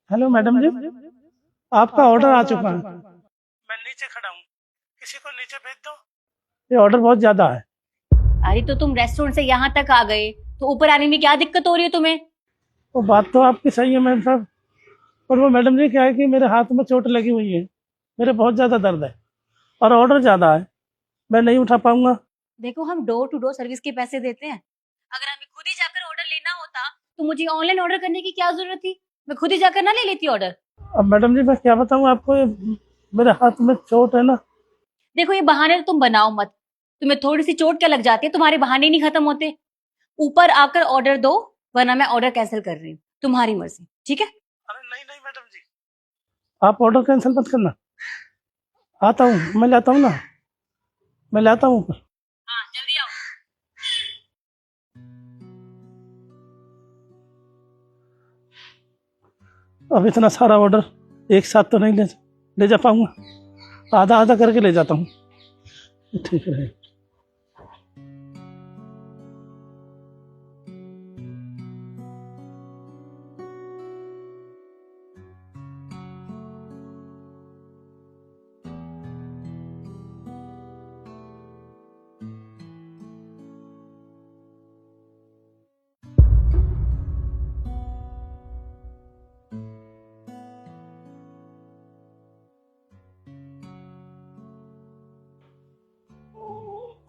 Hello madam जी, आपका order आ चुका है। मैं नीचे खड़ा हूँ, किसी को नीचे भेज दो। ये ऑर्डर बहुत ज्यादा है। अरे तो तुम रेस्टोरेंट से यहाँ तक आ गए तो ऊपर आने में क्या दिक्कत हो रही है तुम्हें? वो बात तो आपकी सही है मैम साहब, पर वो मैडम जी क्या है कि मेरे हाथ में चोट लगी हुई है, मेरे बहुत ज़्यादा दर्द है और ऑर्डर ज़्यादा है, मैं नहीं उठा पाऊंगा। देखो, हम डोर टू डोर सर्विस के पैसे देते हैं। अगर हमें खुद ही जाकर ऑर्डर लेना होता तो मुझे ऑनलाइन ऑर्डर करने की क्या जरूरत थी? मैं खुद ही जाकर ना ले लेती ऑर्डर। अब मैडम जी मैं क्या बताऊँ आपको, मेरे हाथ में चोट है ना। देखो, ये बहाने तो तुम बनाओ मत। तुम्हें थोड़ी सी चोट क्या लग जाती है, तुम्हारे बहाने ही नहीं खत्म होते। ऊपर आकर ऑर्डर दो, वरना मैं ऑर्डर कैंसिल कर रही हूँ। तुम्हारी मर्जी, ठीक है? अरे नहीं नहीं मैडम जी, आप ऑर्डर कैंसिल मत करना। आता हूँ, मैं लाता हूँ ना, मैं लाता हूँ। हाँ, जल्दी आओ। अब इतना सारा ऑर्डर एक साथ तो नहीं ले जा पाऊंगा, आधा आधा करके ले जाता हूँ, ठीक है।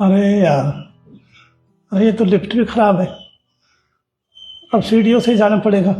अरे यार, अरे ये तो लिफ्ट भी खराब है, अब सीढ़ियों से ही जाना पड़ेगा।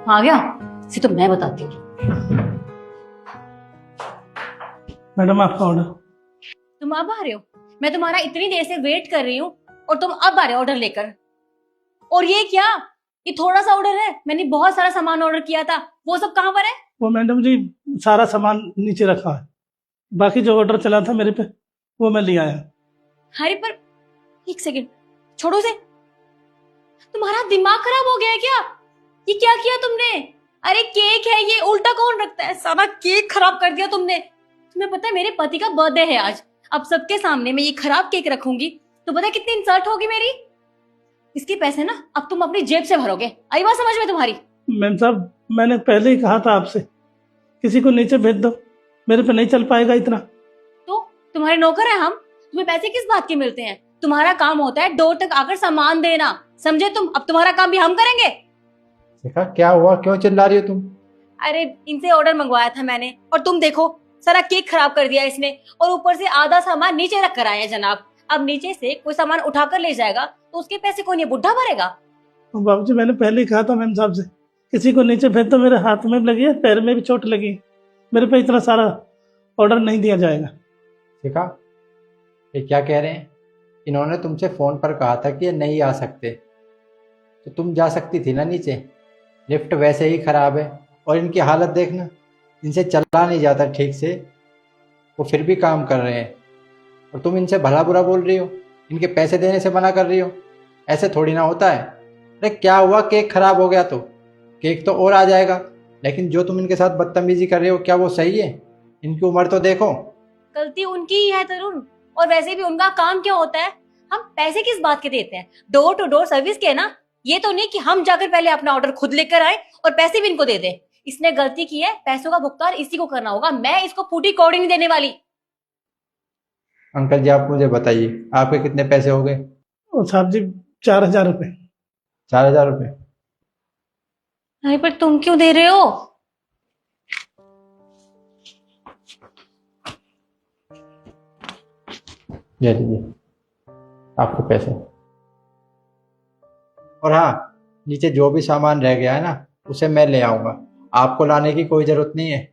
आ गया? इसे तो मैं बताती हूँ। मैडम आपका ऑर्डर। तुम अब आ रहे हो? मैं तुम्हारा इतनी देर से वेट कर रही हूँ और तुम अब आ रहे हो ऑर्डर लेकर। और ये क्या? ये थोड़ा सा ऑर्डर है, मैंने बहुत सारा सामान ऑर्डर किया था। वो सब कहाँ पर है? वो मैडम जी सारा सामान नीचे रखा है, बाकी जो ऑर्डर चला था मेरे पे वो मैं ले आया। अरे पर एक सेकंड, छोड़ो से। तुम्हारा दिमाग खराब हो गया है क्या? ये क्या किया तुमने? अरे केक है ये, उल्टा कौन रखता है? सारा केक खराब कर दिया तुमने। तुम्हें पता है मेरे पति का बर्थडे है आज। अब सबके सामने मैं ये खराब केक रखूंगी तो पता है कितनी इंसल्ट होगी मेरी। इसके पैसे ना अब तुम अपनी जेब से भरोगे। आई बात समझ में तुम्हारी? मैम साहब मैंने पहले ही कहा था आपसे, किसी को नीचे भेज दो, मेरे पे नहीं चल पाएगा इतना। तो तुम्हारे नौकर है हम? तुम्हें पैसे किस बात के मिलते हैं? तुम्हारा काम होता है डोर तक आकर सामान देना, समझे तुम? अब तुम्हारा काम भी हम करेंगे। देखा क्या हुआ, क्यों चिल्ला रही हो तुम? अरे इनसे ऑर्डर मंगवाया था मैंने और तुम देखो, सारा केक खराब कर दिया इसने। और ऊपर से आधा सामान नीचे रख कर आए हैं जनाब। अब नीचे से कोई सामान उठाकर ले जाएगा तो उसके पैसे कौन, ये बुढ़ा भरेगा? बाबू जी मैंने पहले ही कहा था मैम साहब से, किसी को नीचे भेज दो, मेरे हाथ में भी लगी है, पैर में भी चोट लगी है, मेरे पे इतना सारा ऑर्डर नहीं दिया जाएगा। देखा ये क्या कह रहे हैं? इन्होंने तुमसे फ़ोन पर कहा था कि ये नहीं आ सकते, तो तुम जा सकती थी ना नीचे। लिफ्ट वैसे ही ख़राब है और इनकी हालत देखना, इनसे चला नहीं जाता ठीक से, वो फिर भी काम कर रहे हैं और तुम इनसे भला बुरा बोल रही हो, इनके पैसे देने से मना कर रही हो। ऐसे थोड़ी ना होता है। अरे क्या हुआ, केक खराब हो गया तो केक तो और आ जाएगा, लेकिन जो तुम इनके साथ बदतमीजी कर रहे हो क्या वो सही है? इनकी उम्र तो देखो। गलती उनकी ही है तरुण। और वैसे भी उनका काम क्या होता है? हम पैसे किस बात के देते हैं? डोर टू डोर सर्विस के ना। ये तो नहीं कि हम जाकर पहले अपना ऑर्डर खुद लेकर आए और पैसे भी इनको दे दें। इसने गलती की है, पैसों का भुगतान इसी को करना होगा। मैं इसको फूटी कौड़ी नहीं देने वाली। अंकल जी आप मुझे बताइए, आपके कितने पैसे हो गए? और साहब जी 4,000 रुपये। 4,000 रुपये? अरे पर तुम क्यों दे रहे हो? ये लीजिए आपके पैसे। और हाँ, नीचे जो भी सामान रह गया है ना, उसे मैं ले आऊँगा। आपको लाने की कोई ज़रूरत नहीं है,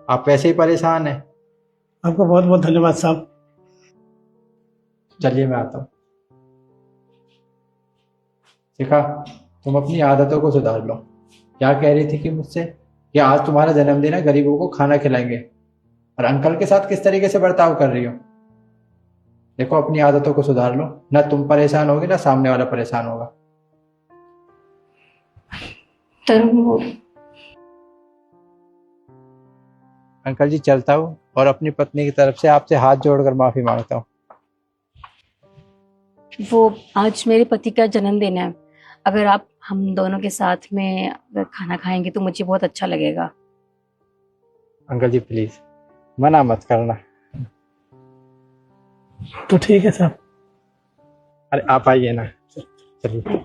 आप वैसे ही परेशान हैं। आपका बहुत बहुत धन्यवाद साहब। चलिए मैं आता हूँ। शिखा, तुम अपनी आदतों को सुधार लो। क्या कह रही थी कि मुझसे कि आज तुम्हारा जन्मदिन है, गरीबों को खाना खिलाएंगे, और अंकल के साथ किस तरीके से बर्ताव कर रही हो। देखो, अपनी आदतों को सुधार लो, ना तुम परेशान होगे ना सामने वाला परेशान होगा। तरुण, अंकल जी, चलता हूँ और अपनी पत्नी की तरफ से आपसे हाथ जोड़कर माफी मांगता हूँ। वो आज मेरे पति का जन्मदिन है, अगर आप हम दोनों के साथ में अगर खाना खाएंगे तो मुझे बहुत अच्छा लगेगा। अंकल जी प्लीज मना मत करना। तो ठीक है साहब। अरे आप आइए ना, चलिए।